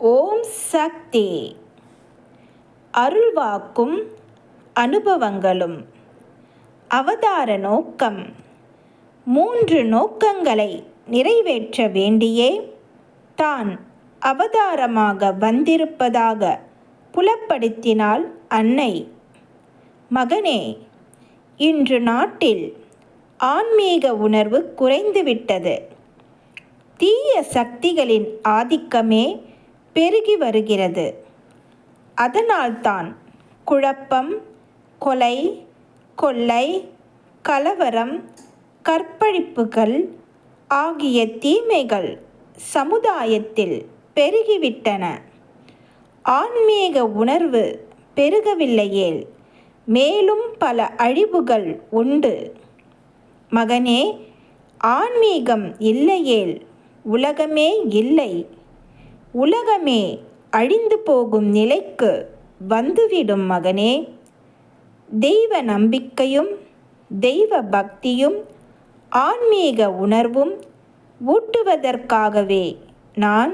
ஓம் சக்தி. அருள்வாக்கும் அனுபவங்களும். அவதார நோக்கம். 3 நோக்கங்களை நிறைவேற்ற வேண்டியே தான் அவதாரமாக வந்திருப்பதாக புலப்படுத்தினாள் அன்னை. மகனே, இன்று நாட்டில் ஆன்மீக உணர்வு குறைந்துவிட்டது. தீய சக்திகளின் ஆதிக்கமே பெருகி வருகிறது. அதனால்தான் குழப்பம், கொலை, கொள்ளை, கலவரம், கற்பழிப்புகள் ஆகிய தீமைகள் சமுதாயத்தில் பெருகிவிட்டன. ஆன்மீக உணர்வு பெருகவில்லையேல் மேலும் பல அழிவுகள் உண்டு. மகனே, ஆன்மீகம் இல்லையேல் உலகமே இல்லை. உலகமே அழிந்து போகும் நிலைக்கு வந்துவிடும் மகனே. தெய்வ நம்பிக்கையும் தெய்வ பக்தியும் ஆன்மீக உணர்வும் ஊட்டுவதற்காகவே நான்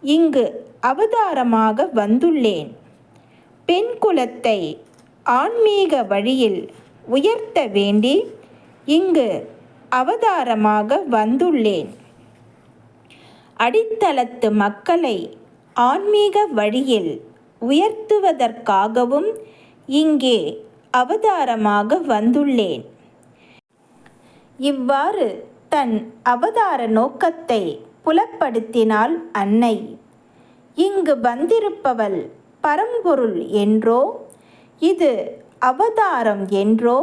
இங்கு அவதாரமாக வந்துள்ளேன். பெண் குலத்தை ஆன்மீக வழியில் உயர்த்த வேண்டி இங்கு அவதாரமாக வந்துள்ளேன். அடித்தளத்து மக்களை ஆன்மீக வழியில் உயர்த்துவதற்காகவும் இங்கே அவதாரமாக வந்துள்ளேன். இவ்வாறு தன் அவதார நோக்கத்தை புலப்படுத்தினாள் அன்னை. இங்கு வந்திருப்பவள் பரம்பொருள் என்றோ இது அவதாரம் என்றோ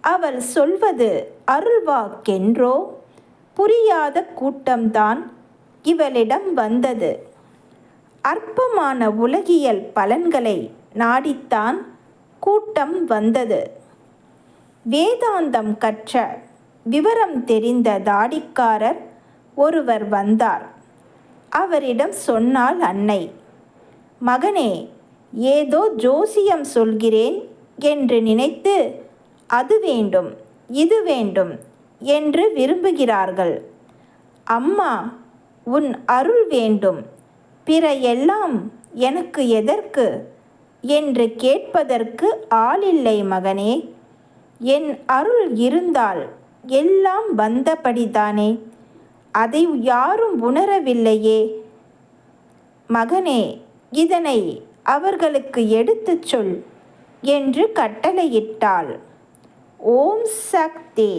அவள் சொல்வது அருள்வாக்கென்றோ புரியாத கூட்டம்தான் இவளிடம் வந்தது. அற்பமான உலகியல் பலன்களை நாடித்தான் கூட்டம் வந்தது. வேதாந்தம் கற்ற விவரம் தெரிந்த தாடிக்காரர் ஒருவர் வந்தார். அவரிடம் சொன்னாள் அன்னை, மகனே, ஏதோ ஜோசியம் சொல்கிறேன் என்று நினைத்து அது வேண்டும் இது வேண்டும் என்று விரும்புகிறார்கள். அம்மா, உன் அருள் வேண்டும், பிற எல்லாம் எனக்கு எதற்கு என்று கேட்பதற்கு ஆளில்லை மகனே. என் அருள் இருந்தால் எல்லாம் வந்தபடிதானே. அதை யாரும் உணரவில்லையே. மகனே, இதனை அவர்களுக்கு எடுத்துச் சொல் என்று கட்டளையிட்டாள். ஓம் சக்தி.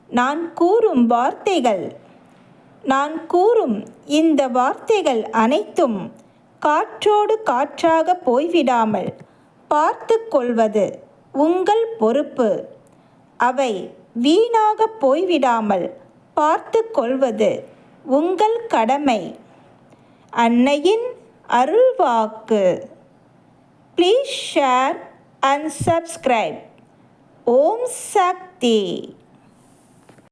நான் கூறும் இந்த வார்த்தைகள் அனைத்தும் காற்றோடு காற்றாக போய்விடாமல் பார்த்து கொள்வது உங்கள் பொறுப்பு. அவை வீணாக போய்விடாமல் பார்த்து கொள்வது உங்கள் கடமை. அன்னையின் அருள்வாக்கு. Please share and subscribe. Om Sakthi.